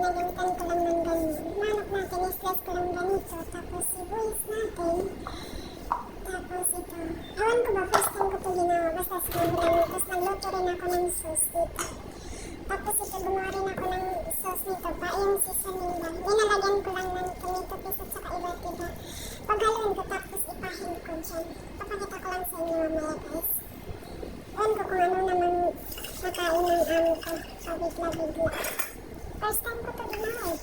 ginagamitan ko lang ng ganyan. Manok natin, i-slice ko lang ganito. Tapos sibuyas natin. Tapos ito. Ewan ko ba, first time ko ito ginawa. Basta sinabi lang. Tapos nagluto rin ako ng sauce dito. Tapos ito, gumawa rin ako ng sauce nito pa. Yung seasoning lang. Linalagyan ko lang ng tomato paste at saka iba't iba. Paghaluin ko, tapos ipahin ko dyan. Papakita ko lang sa inyo mamaya guys. Ewan ko kung ano naman nakain ng amo ko. Pabigla-bigla. First time ko ito ginawa eh.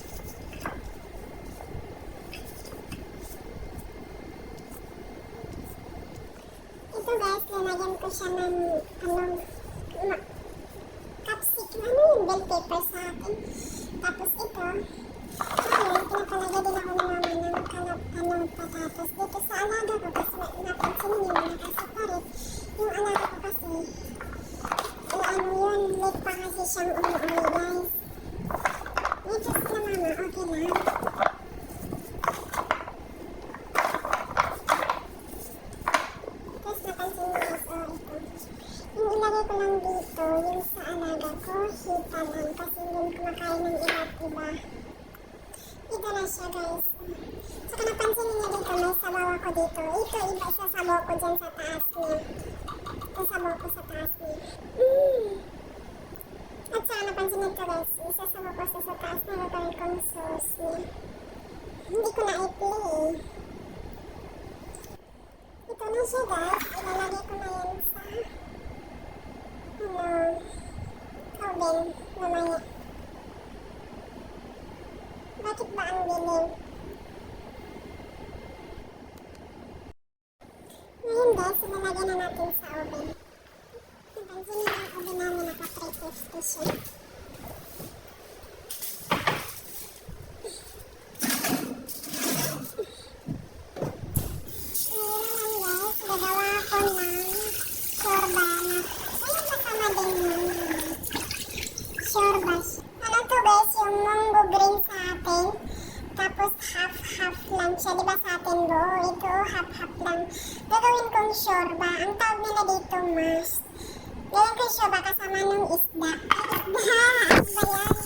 Ito guys, lalagyan ko siya ng capsicum, ano yung bell pepper sa akin. Tapos ito, ayun, pinapalagay din ako ni mama ng kanong patatas. Dito sa alaga ko kasi napansin niyo na nakaseparate. Yung alaga ko kasi, ano yun, late pa kasi siyang umuwi guys. Medyo sila mama, okay lang. Tapos napansin niyo guys, ito. Yung ilagay ko lang dito, yung sa alaga ko, hita lang kasi hindi kumakain ng iba't iba. Ito na siya guys. Saka napansin niyo dito, may sabaw ako dito. Ito, iba sa sabaw ko dyan sa taas niya. Ito sabaw ko sa taas niya. At saka napansin niyo ito guys, isa sabaw ko sa taas na gagawin kong sauce niya. Hindi ko na i-play eh. Ito na siya guys, ilalagay ko na yan sa oven mamaya. Bakit ba ang dilim? Ngayon guys, ilalagay na natin sa oven. Napansin niyo ang oven namin naka-350 siya. Ano to guys, yung munggo green sa atin. Tapos half-half lang siya. Diba sa atin go? Ito half-half lang. Gagawin kong shorba. Ang tawag nila dito mas. Gawin ko shorba kasama ng isda. Isda! Ano ba yan?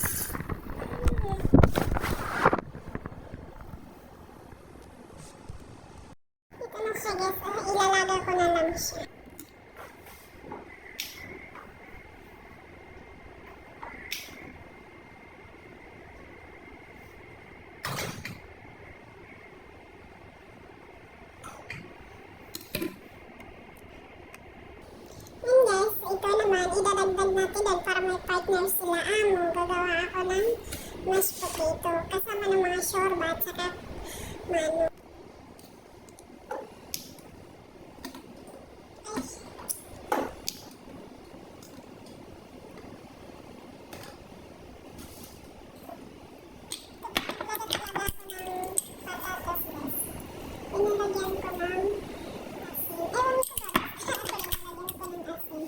Ito na siya guys. Ilalaga ko na lang siya. Idadagdag natin dahil para may partner sila amo. Gagawa ako ng mashed potato kasama ng mga shorba at saka manok. Inilagyan ko ng asin. Ewan ko ba? Inilagyan ko ng asin.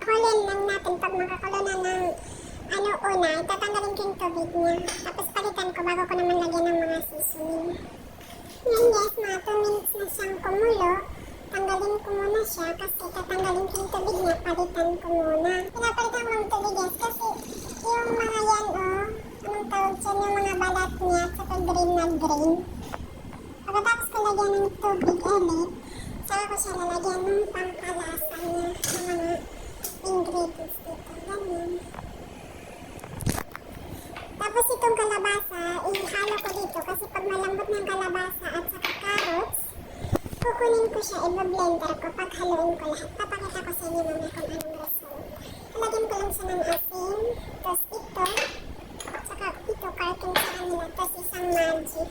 Kulin lang natin pag makakulo na ng una, tatanggalin ko yung tubig niya. Tapos palitan ko bago ko naman lagyan ng mga seasoning. Ngayon guys, mga 2 minutes na siyang kumulo. Tanggalin ko muna siya kasi tatanggalin ko yung tubig niya, palitan ko muna. Pinapalitan ko ng tubig guys kasi yung mga yan anong tawag dyan, yung mga balat niya at saka green na green. Pagkatapos ko lagyan ng tubig ulit, saka ko siya lalagyan ng pangkalasa niya ng mga ingredients dito. Ganyan. Tapos itong kalabasa, ihalo ko dito kasi pag malambot ng kalabasa at saka carrots, kukunin ko siya, i-blender ko, paghaluin ko lahat. Papakita ko sa inyo mamaya kung anong result. Halagyan ko lang siya ng asin, tapos ito, saka ito, carton sa kanila, tapos isang magic.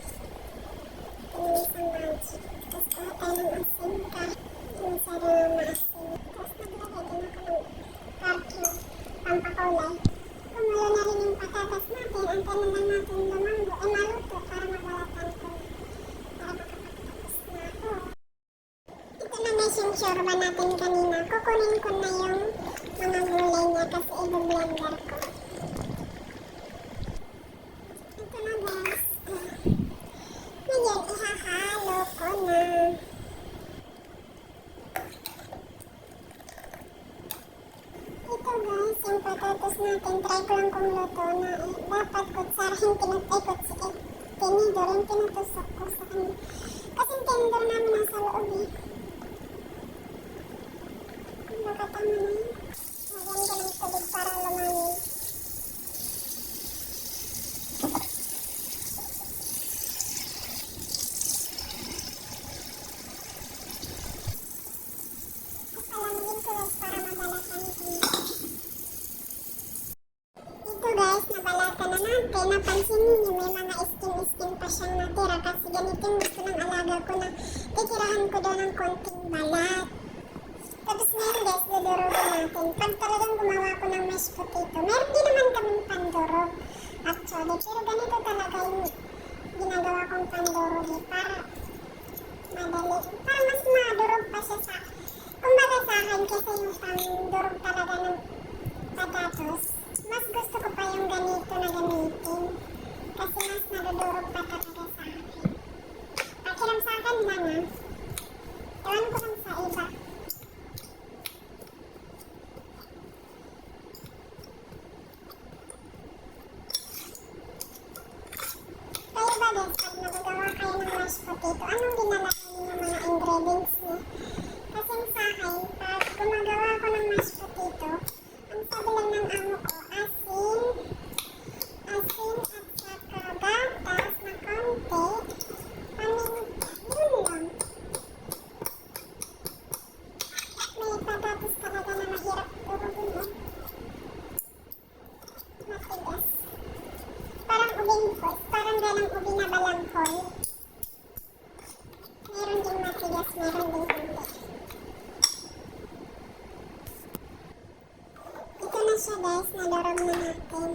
Ito yung isang magic. Tapos kuha tayo ng asin ka, yung sarang na asin. Tapos naglagay din ako ng carton, pampakulay. Kumulo na rin yung patatas natin, antayin lang natin lumango, maluto para magbalatan ko. Para makapagtapos na ako. Ito na guys yung shorba natin kanina. Kukunin ko na yung mga gulay niya kasi i-blender ko. Ito na guys. Ngayon ihahalo ko na. patatas natin, try ko lang kung luto na dapat kutsarahin pinag-ikot si tinidor, yung tinutusok ko sa kanya. Kasi yung tinidor namin nasa loob eh. Baka tama na yun. Lagyan ko ng tubig para lumanin. Palamigin ko guys para mabalatan ko na. Ito guys, nabalatan na natin. Napansin niyo may mga skin-skin pa siyang natira kasi ganito yung gusto ng alaga ko na titirahan ko daw ng konting balat. Tapos ngayon guys, dudurugin natin. Pag talagang gumawa ko ng mashed potato, meron din naman kaming pandurog actually. Pero ganito talaga yung ginagawa kong pandurog para madali. Para mas madurog pa siya sa... Kumbaga sa akin kasi yung pandurog talaga ng patatos. Mas gusto ko pa yung ganito na gamitin. Kasi mas nadudurog pa talaga sa akin. Pakiram sa akin lang ah. Ewan ko lang sa iba. Kayo ba guys, pag nagagawa kayo ng mashed potato, anong ginalagay niyo ng mga ingredients niya? Kasi sa akin, pag gumagawa ko ng mashed potato, ang sabi lang ng amo ko, asin at saka gatas na konti, paminta, yun lang. May patatos talaga na mahirap durugin eh. Matigas. Parang ubing po, parang ganang ubi na balanghoy. Meron ding matigas, meron ding hindi. Ito na siya guys, nadurog na natin.